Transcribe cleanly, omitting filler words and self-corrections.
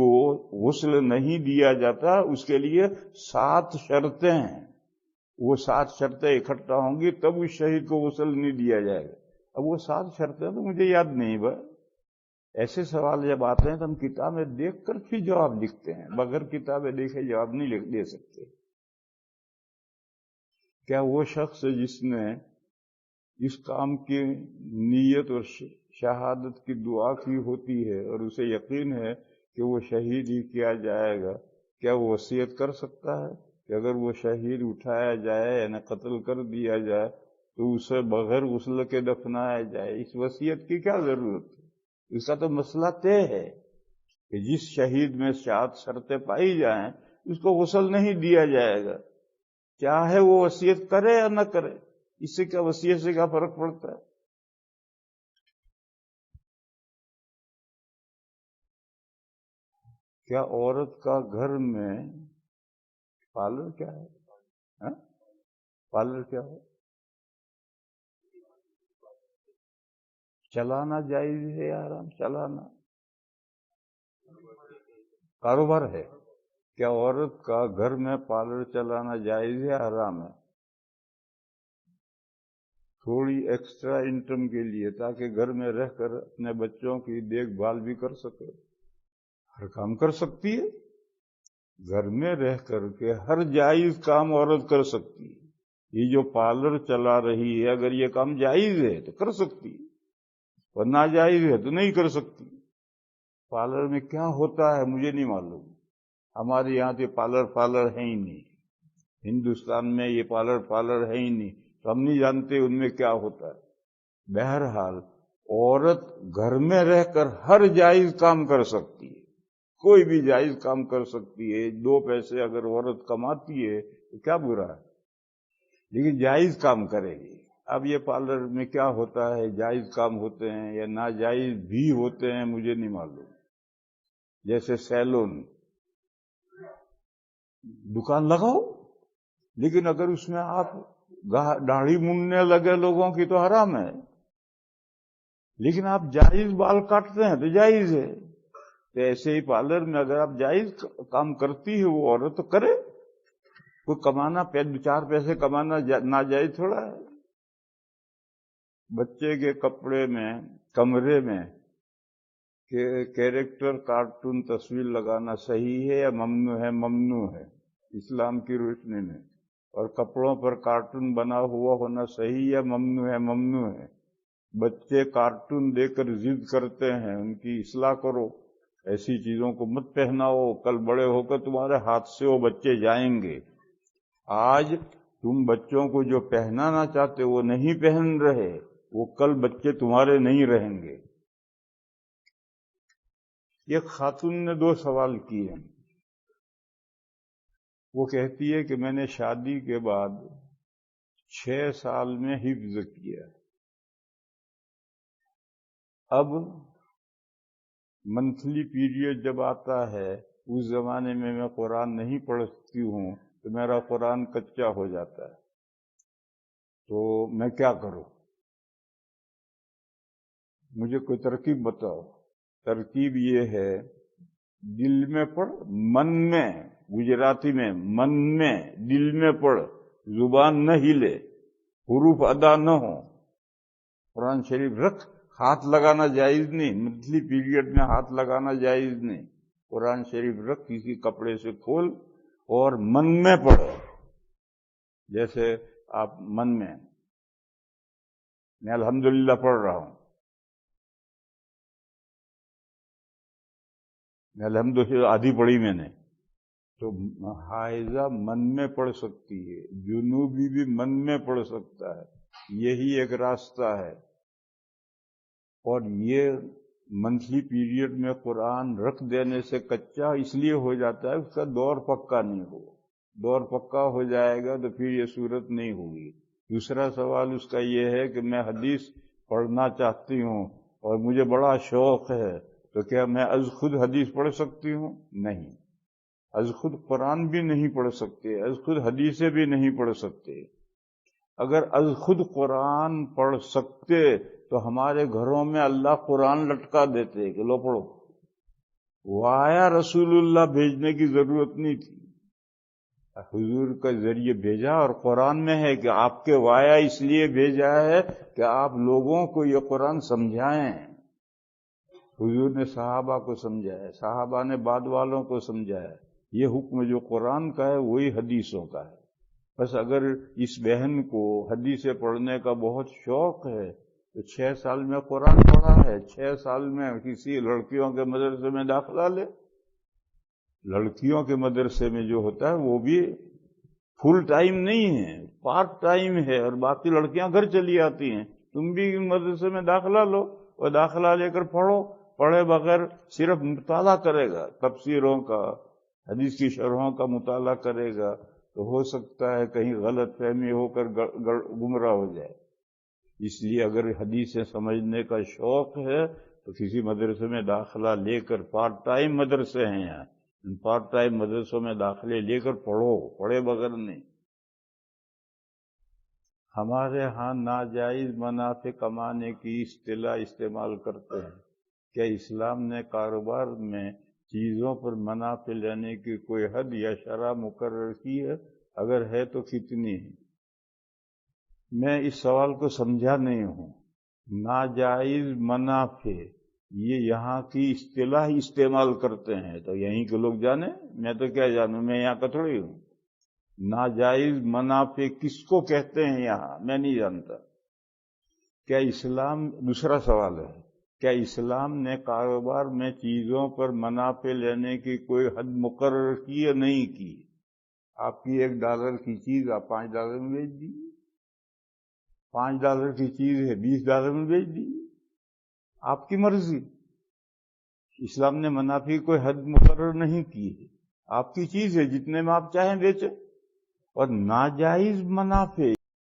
کو غسل نہیں دیا جاتا، اس کے لیے 7 شرطیں ہیں. وہ 7 شرطیں اکٹھا ہوں گی تب اس شہید کو غسل نہیں دیا جائے گا. اب وہ 7 شرطیں تو مجھے یاد نہیں. ایسے سوال جب آتے ہیں تو ہم کتابیں دیکھ کر پھر جواب لکھتے ہیں، بغیر کتابیں دیکھے جواب نہیں دے سکتے. کیا وہ شخص جس نے اس کام کی نیت اور شہادت کی دعا کی ہوتی ہے اور اسے یقین ہے کہ وہ شہید ہی کیا جائے گا، کیا وہ وصیت کر سکتا ہے کہ اگر وہ شہید اٹھایا جائے یعنی قتل کر دیا جائے تو اسے بغیر غسل کے دفنایا جائے؟ اس وصیت کی کیا ضرورت ہے؟ اس کا تو مسئلہ طے ہے کہ جس شہید میں 7 شرطیں پائی جائیں اس کو غسل نہیں دیا جائے گا، چاہے وہ وصیت کرے یا نہ کرے. اس سے کیا وصیت سے کیا فرق پڑتا ہے؟ کیا عورت کا گھر میں پارلر کیا ہے؟ پارلر کیا ہے؟ چلانا جائز ہے یا حرام؟ چلانا کاروبار ہے. کیا عورت کا گھر میں پارلر چلانا جائز ہے یا حرام ہے؟ تھوڑی ایکسٹرا انکم کے لیے، تاکہ گھر میں رہ کر اپنے بچوں کی دیکھ بھال بھی کر سکے. ہر کام کر سکتی ہے، گھر میں رہ کر کے ہر جائز کام عورت کر سکتی ہے. یہ جو پارلر چلا رہی ہے اگر یہ کام جائز ہے تو کر سکتی ہے، اور ناجائز ہے تو نہیں کر سکتی. پارلر میں کیا ہوتا ہے مجھے نہیں معلوم. ہمارے یہاں تو پارلر ہے ہی نہیں. ہندوستان میں یہ پارلر ہے ہی نہیں، تو ہم نہیں جانتے ان میں کیا ہوتا ہے. بہرحال عورت گھر میں رہ کر ہر جائز کام کر سکتی ہے، کوئی بھی جائز کام کر سکتی ہے. 2 پیسے اگر عورت کماتی ہے تو کیا برا ہے، لیکن جائز کام کرے گی. اب یہ پارلر میں کیا ہوتا ہے، جائز کام ہوتے ہیں یا ناجائز بھی ہوتے ہیں مجھے نہیں معلوم. جیسے سیلون، دکان لگاؤ، لیکن اگر اس میں آپ داڑھی موننے لگے لوگوں کی تو حرام ہے. لیکن آپ جائز بال کاٹتے ہیں تو جائز ہے. تو ایسے ہی پارلر میں اگر آپ جائز کام کرتی ہے وہ عورت تو کرے. کوئی کمانا 4 پیسے کمانا ناجائز تھوڑا ہے. بچے کے کپڑے میں کمرے میں کیریکٹر کارٹون تصویر لگانا صحیح ہے یا ممنوع ہے؟ ممنوع ہے اسلام کی روشنی میں. اور کپڑوں پر کارٹون بنا ہوا ہونا صحیح یا ممنوع ہے؟ ممنوع ہے. بچے کارٹون دے کر ضد کرتے ہیں، ان کی اصلاح کرو، ایسی چیزوں کو مت پہناؤ، کل بڑے ہو کر تمہارے ہاتھ سے وہ بچے جائیں گے. آج تم بچوں کو جو پہنانا چاہتے وہ نہیں پہن رہے، وہ کل بچے تمہارے نہیں رہیں گے. ایک خاتون نے 2 سوال کیے. وہ کہتی ہے کہ میں نے شادی کے بعد 6 سال میں حفظ کیا، اب منتھلی پیریڈ جب آتا ہے اس زمانے میں قرآن نہیں پڑھتی ہوں تو میرا قرآن کچا ہو جاتا ہے، تو میں کیا کروں؟ مجھے کوئی ترکیب بتاؤ. ترکیب یہ ہے، دل میں پڑھ، من میں، گجراتی میں من میں دل میں پڑھ، زبان نہ ہلے، حروف ادا نہ ہو. قرآن شریف رکھ، ہاتھ لگانا جائز نہیں، منتھلی پیریڈ میں ہاتھ لگانا جائز نہیں. قرآن شریف رکھ، کسی کپڑے سے کھول اور من میں پڑھ. جیسے آپ من میں، میں الحمدللہ پڑھ رہا ہوں، میں الحمدللہ آدھی پڑھی میں نے، تو حائضہ من میں پڑھ سکتی ہے، جنوبی بھی من میں پڑھ سکتا ہے. یہی ایک راستہ ہے. اور یہ منتھلی پیریڈ میں قرآن رکھ دینے سے کچا اس لیے ہو جاتا ہے اس کا دور پکا نہیں ہو. دور پکا ہو جائے گا تو پھر یہ صورت نہیں ہوگی. دوسرا سوال اس کا یہ ہے کہ میں حدیث پڑھنا چاہتی ہوں اور مجھے بڑا شوق ہے، تو کیا میں از خود حدیث پڑھ سکتی ہوں؟ نہیں. از خود قرآن بھی نہیں پڑھ سکتے، از خود حدیثیں بھی نہیں پڑھ سکتے. اگر از خود قرآن پڑھ سکتے تو ہمارے گھروں میں اللہ قرآن لٹکا دیتے کہ لو پڑھو. وایا رسول اللہ بھیجنے کی ضرورت نہیں تھی، حضور کا ذریعے بھیجا، اور قرآن میں ہے کہ آپ کے وایا اس لیے بھیجا ہے کہ آپ لوگوں کو یہ قرآن سمجھائیں۔ حضور نے صحابہ کو سمجھایا، صحابہ نے بعد والوں کو سمجھایا۔ یہ حکم جو قرآن کا ہے وہی حدیثوں کا ہے۔ بس اگر اس بہن کو حدیثیں پڑھنے کا بہت شوق ہے تو 6 سال میں قرآن پڑھا ہے، 6 سال میں کسی لڑکیوں کے مدرسے میں داخلہ لے۔ لڑکیوں کے مدرسے میں جو ہوتا ہے وہ بھی فل ٹائم نہیں ہے، پارٹ ٹائم ہے، اور باقی لڑکیاں گھر چلی آتی ہیں۔ تم بھی مدرسے میں داخلہ لو اور داخلہ لے کر پڑھو، پڑھے بغیر صرف مطالعہ کرے گا، تفسیروں کا، حدیث کی شرحوں کا مطالعہ کرے گا تو ہو سکتا ہے کہیں غلط فہمی ہو کر گمراہ ہو جائے۔ اس لیے اگر حدیثیں سمجھنے کا شوق ہے تو کسی مدرسے میں داخلہ لے کر، پارٹ ٹائم مدرسے ہیں یہاں، ان پارٹ ٹائم مدرسوں میں داخلے لے کر پڑھو، پڑھے بغیر نہیں۔ ہمارے ہاں ناجائز منافع کمانے کی اصطلاح استعمال کرتے ہیں۔ کیا اسلام نے کاروبار میں چیزوں پر منافع لینے کی کوئی حد یا شرح مقرر کی ہے؟ اگر ہے تو کتنی ہے؟ میں اس سوال کو سمجھا نہیں ہوں۔ ناجائز منافع یہ یہاں کی اصطلاح استعمال کرتے ہیں، تو یہیں کے لوگ جانے، میں تو کیا جانوں، میں یہاں کا تھوڑی ہوں۔ ناجائز منافع کس کو کہتے ہیں یہاں میں نہیں جانتا۔ کیا اسلام، دوسرا سوال ہے، کیا اسلام نے کاروبار میں چیزوں پر منافع لینے کی کوئی حد مقرر کی یا نہیں کی؟ آپ کی $1 کی چیز آپ $5 میں بیچ دیجیے، $5 کی چیز ہے $20 میں بیچ دیجیے، آپ کی مرضی۔ اسلام نے منافع کی کوئی حد مقرر نہیں کی ہے، آپ کی چیز ہے، جتنے میں آپ چاہیں بیچیں۔ اور ناجائز منافع